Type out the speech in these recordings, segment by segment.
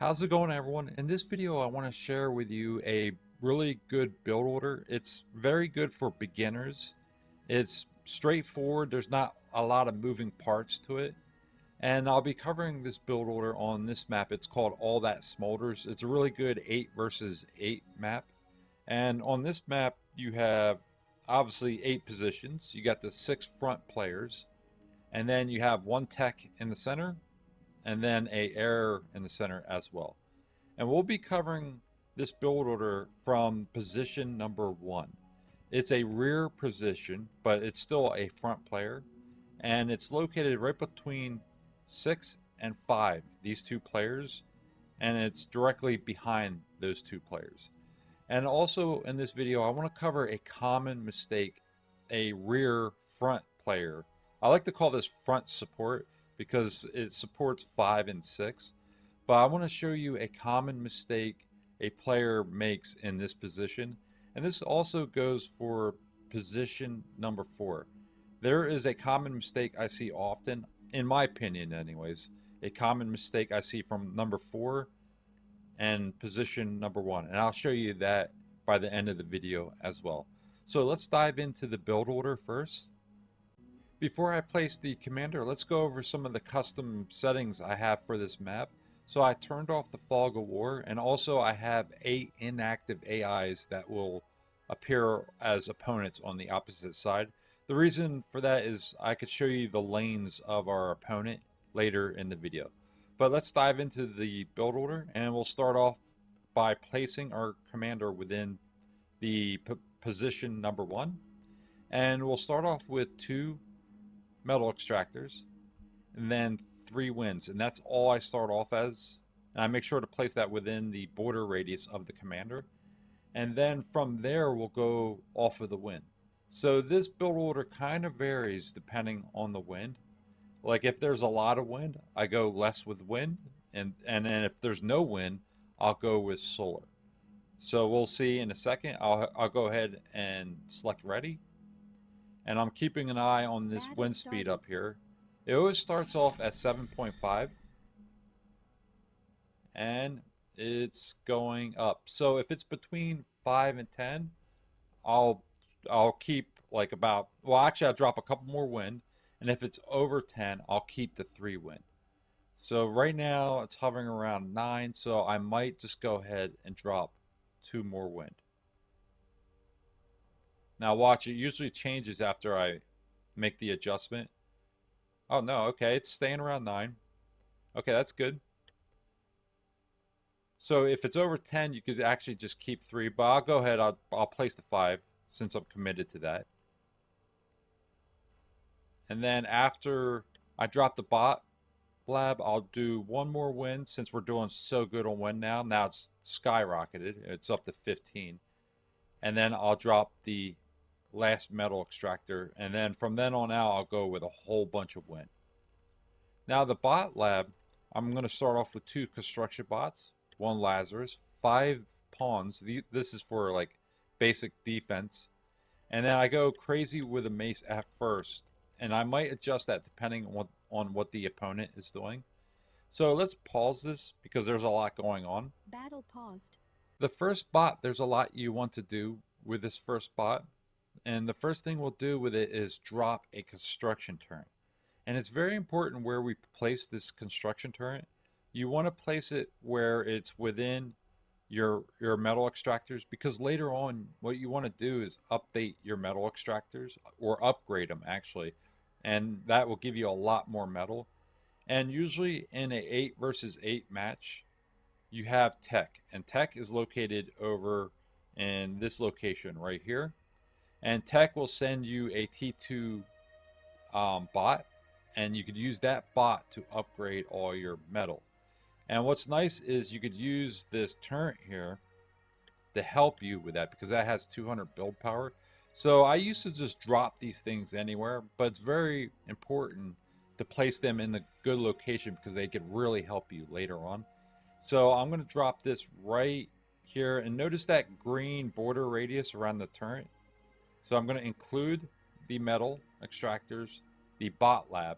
How's it going, everyone? In this video, I want to share with you a really good build order. It's very good for beginners. It's straightforward. There's not a lot of moving parts to it. And I'll be covering this build order on this map. It's called All That Smolders. It's a really good 8 versus 8 map. And on this map, you have obviously 8 positions. You got the 6 front players. And then you have 1 tech in the center and then a air in the center as well. And we'll be covering this build order from position number 1. It's a rear position, but it's still a front player, and it's located right between 6 and 5, these two players, and it's directly behind those two players. And also in this video, I want to cover a common mistake a rear front player. I like to call this front support because it supports 5 and 6. But I want to show you a common mistake a player makes in this position. And this also goes for position number 4. There is a common mistake I see often, in my opinion anyways, a common mistake I see from number 4 and position number 1. And I'll show you that by the end of the video as well. So let's dive into the build order first. Before I place the commander, let's go over some of the custom settings I have for this map. So I turned off the fog of war, and also I have 8 inactive AIs that will appear as opponents on the opposite side. The reason for that is I could show you the lanes of our opponent later in the video. But let's dive into the build order, and we'll start off by placing our commander within the position number 1. And we'll start off with 2 metal extractors and then 3 winds, and that's all I start off as. And I make sure to place that within the border radius of the commander, and then from there we'll go off of the wind. So this build order kind of varies depending on the wind. Like if there's a lot of wind, I go less with wind, and then if there's no wind, I'll go with solar. So we'll see in a second. I'll go ahead and select ready, and I'm keeping an eye on this wind speed up here. It always starts off at 7.5 and it's going up. So if it's between 5 and 10, I'll keep like about, well, actually I'll drop a couple more wind, and if it's over 10, I'll keep the 3 wind. So right now it's hovering around 9, so I might just go ahead and drop 2 more wind. Now watch, it usually changes after I make the adjustment. Oh no, okay, it's staying around 9. Okay, that's good. So if it's over 10, you could actually just keep 3, but I'll go ahead, I'll place the 5 since I'm committed to that. And then after I drop the bot lab, I'll do 1 more wind since we're doing so good on wind now. Now it's skyrocketed. It's up to 15. And then I'll drop the last metal extractor, and then from then on out I'll go with a whole bunch of wind. Now the bot lab, I'm going to start off with 2 construction bots, 1 Lazarus, 5 pawns. This is for like basic defense. And then I go crazy with a mace at first, and I might adjust that depending on what the opponent is doing. So let's pause this because there's a lot going on. Battle paused. The first bot, there's a lot you want to do with this first bot. And the first thing we'll do with it is drop a construction turret. And it's very important where we place this construction turret. You want to place it where it's within your metal extractors, because later on what you want to do is update your metal extractors, or upgrade them actually, and that will give you a lot more metal. And usually in a 8 versus 8 match, you have tech, and tech is located over in this location right here. And tech will send you a T2 bot, and you could use that bot to upgrade all your metal. And what's nice is you could use this turret here to help you with that, because that has 200 build power. So I used to just drop these things anywhere, but it's very important to place them in the good location because they could really help you later on. So I'm going to drop this right here, and notice that green border radius around the turret. So I'm going to include the metal extractors, the bot lab,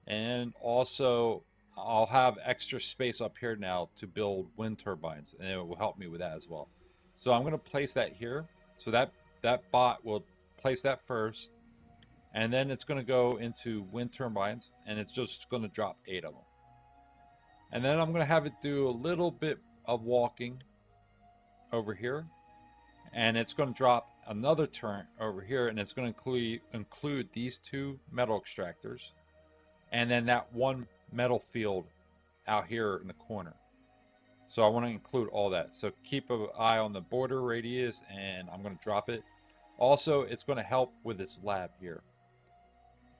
and also I'll have extra space up here now to build wind turbines, and it will help me with that as well. So I'm going to place that here. So that bot will place that first, and then it's going to go into wind turbines, and it's just going to drop 8 of them. And then I'm going to have it do a little bit of walking over here, and it's going to drop another turret over here, and it's going to include these 2 metal extractors, and then that 1 metal field out here in the corner. So I want to include all that. So keep an eye on the border radius, and I'm going to drop it. Also, it's going to help with this lab here.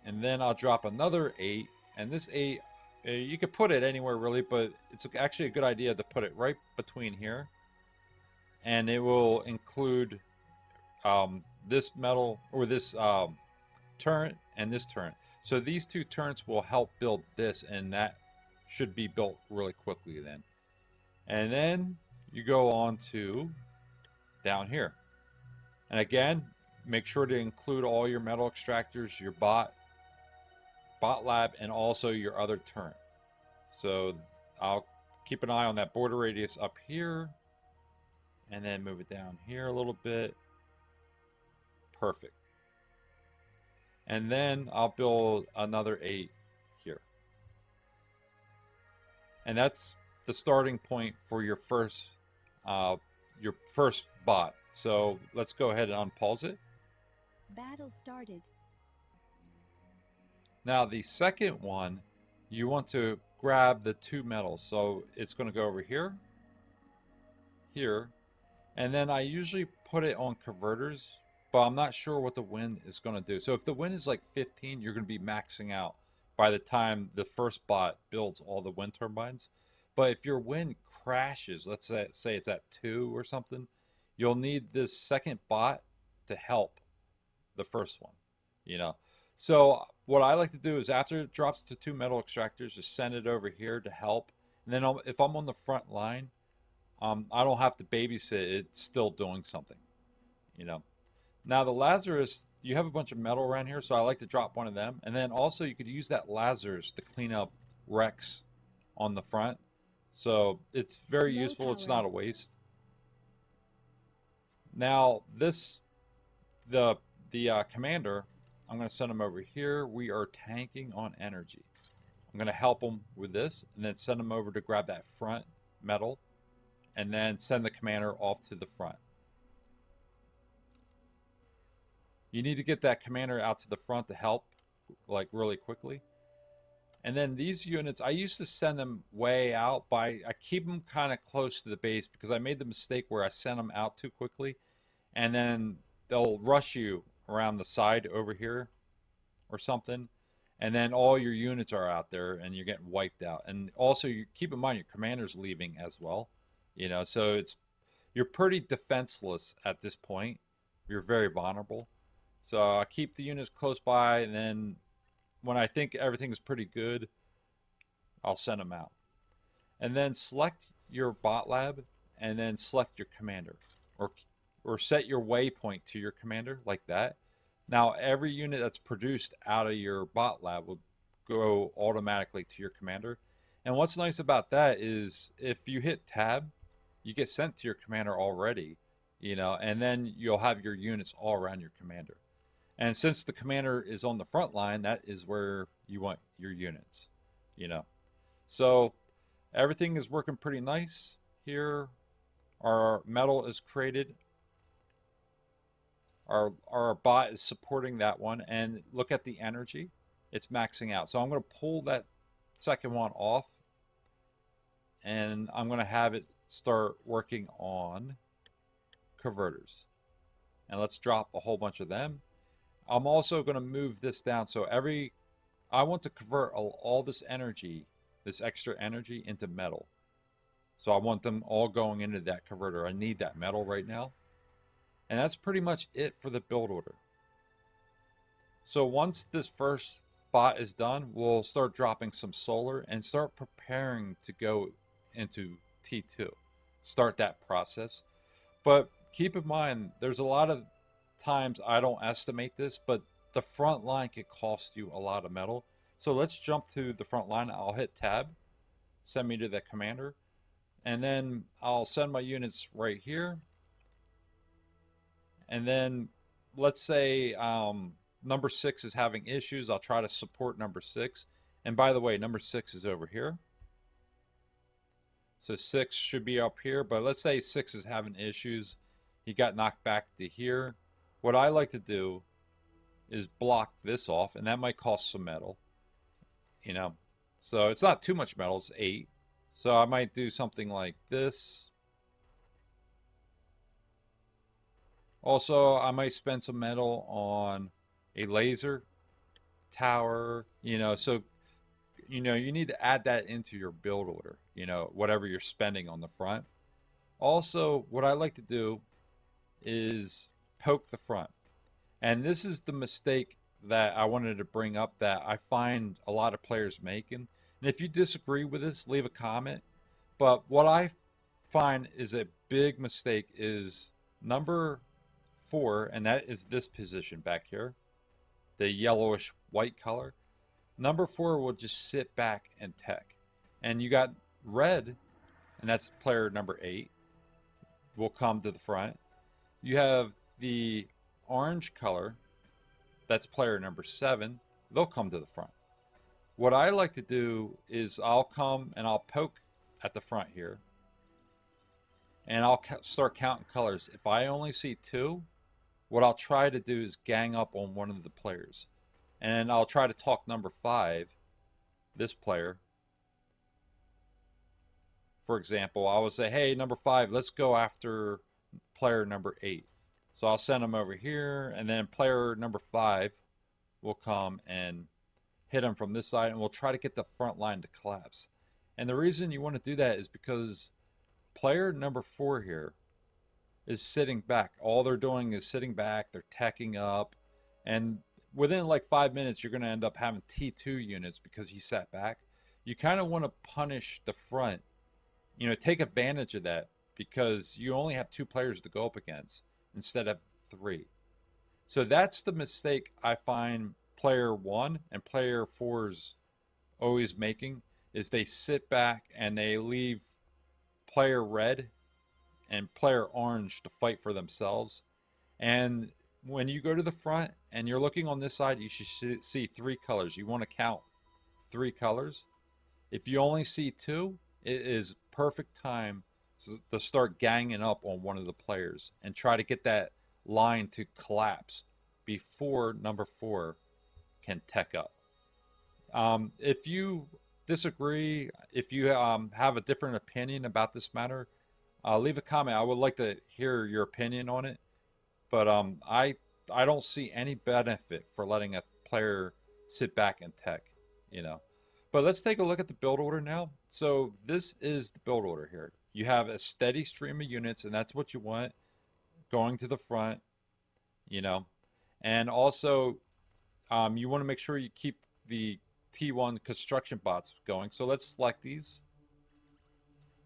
And then I'll drop another 8, and this 8, you could put it anywhere really, but it's actually a good idea to put it right between here. And it will include this metal, or this turret and this turret. So these 2 turrets will help build this, and that should be built really quickly then. And then you go on to down here. And again, make sure to include all your metal extractors, your bot lab, and also your other turret. So I'll keep an eye on that border radius up here, and then move it down here a little bit. Perfect. And then I'll build another 8 here. And that's the starting point for your first bot. So let's go ahead and unpause it. Battle started. Now the second one, you want to grab the 2 metals. So it's going to go over here, here, and then I usually put it on converters, but I'm not sure what the wind is going to do. So if the wind is like 15, you're going to be maxing out by the time the first bot builds all the wind turbines. But if your wind crashes, let's say it's at 2 or something, you'll need this second bot to help the first one, you know. So what I like to do is after it drops to 2 metal extractors, just send it over here to help. And then if I'm on the front line, I don't have to babysit. It's still doing something, you know. Now the Lazarus, you have a bunch of metal around here, so I like to drop one of them. And then also you could use that Lazarus to clean up wrecks on the front. So it's very Low useful. It's power. not a waste. Now the commander, I'm going to send him over here. We are tanking on energy. I'm going to help him with this, and then send him over to grab that front metal, and then send the commander off to the front. You need to get that commander out to the front to help, like really quickly. And then these units, I used to send them way out, but I keep them kind of close to the base because I made the mistake where I sent them out too quickly, and then they'll rush you around the side over here or something, and then all your units are out there and you're getting wiped out. And also, you keep in mind your commander's leaving as well, you know, so you're pretty defenseless at this point. You're very vulnerable. So I keep the units close by, and then when I think everything's pretty good, I'll send them out. And then select your bot lab, and then select your commander, or set your waypoint to your commander like that. Now every unit that's produced out of your bot lab will go automatically to your commander. And what's nice about that is if you hit tab, you get sent to your commander already, you know, and then you'll have your units all around your commander. And since the commander is on the front line, that is where you want your units, you know. So everything is working pretty nice here. Our metal is created. Our bot is supporting that one. And look at the energy. It's maxing out. So I'm going to pull that second one off. And I'm going to have it start working on converters. And let's drop a whole bunch of them. I'm also going to move this down. So I want to convert all this energy, this extra energy, into metal. So I want them all going into that converter. I need that metal right now. And that's pretty much it for the build order. So once this first bot is done, we'll start dropping some solar and start preparing to go into T2. Start that process. But keep in mind, there's a lot of times I don't estimate this, but the front line could cost you a lot of metal. So let's jump to the front line. I'll hit tab, send me to the commander. And then I'll send my units right here. And then let's say number 6 is having issues. I'll try to support number 6. And by the way, number 6 is over here. So 6 should be up here. But let's say 6 is having issues. He got knocked back to here. What I like to do is block this off. And that might cost some metal. You know. So it's not too much metal. It's 8. So I might do something like this. Also, I might spend some metal on a laser tower, so, you need to add that into your build order, whatever you're spending on the front. Also, what I like to do is poke the front. And this is the mistake that I wanted to bring up that I find a lot of players making. And if you disagree with this, leave a comment. But what I find is a big mistake is number 4, and that is this position back here, the yellowish white color. Number 4 will just sit back and tech. And you got red, and that's player number 8, will come to the front. You have the orange color, that's player number 7, they'll come to the front. What I like to do is I'll come and I'll poke at the front here. And I'll start counting colors. If I only see 2, what I'll try to do is gang up on one of the players. And I'll try to talk number 5, this player. For example, I will say, hey, number 5, let's go after player number 8. So I'll send him over here, and then player number 5 will come and hit him from this side, and we'll try to get the front line to collapse. And the reason you want to do that is because player number 4 here is sitting back. All they're doing is sitting back, they're teching up, and within like 5 minutes, you're going to end up having T2 units because he sat back. You kind of want to punish the front, take advantage of that because you only have 2 players to go up against instead of 3. So that's the mistake I find player 1 and player 4's always making, is they sit back and they leave player red and player orange to fight for themselves. And when you go to the front and you're looking on this side, you should see 3 colors. You want to count 3 colors. If you only see 2, it is perfect time to start ganging up on one of the players and try to get that line to collapse before number 4 can tech up. If you disagree, if you have a different opinion about this matter, leave a comment. I would like to hear your opinion on it. But I don't see any benefit for letting a player sit back and tech, But let's take a look at the build order now. So this is the build order here. You have a steady stream of units, and that's what you want going to the front, And also, you want to make sure you keep the T1 construction bots going. So let's select these.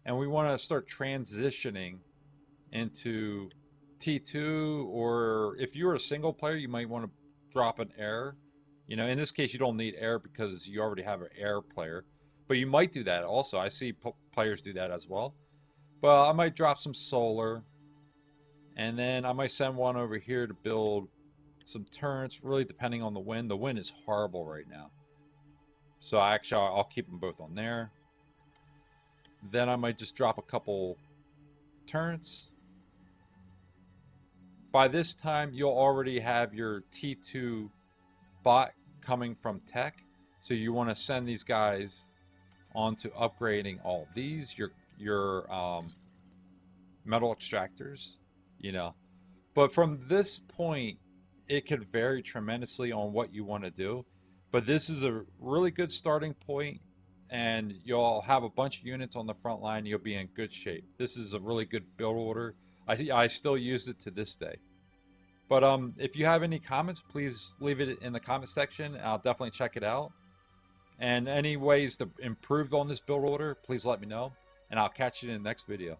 And we want to start transitioning into T2, or if you're a single player, you might want to drop an air. In this case, you don't need air because you already have an air player. But you might do that also. I see players do that as well. But I might drop some solar. And then I might send one over here to build some turrets, really depending on the wind. The wind is horrible right now. So actually, I'll keep them both on there. Then I might just drop a couple turrets. By this time, you'll already have your T2 bot coming from tech. So you want to send these guys on to upgrading all of these, your metal extractors, But from this point, it could vary tremendously on what you want to do. But this is a really good starting point, and you'll have a bunch of units on the front line. You'll be in good shape. This is a really good build order. I still use it to this day. But if you have any comments, please leave it in the comment section. I'll definitely check it out. And any ways to improve on this build order, please let me know. And I'll catch you in the next video.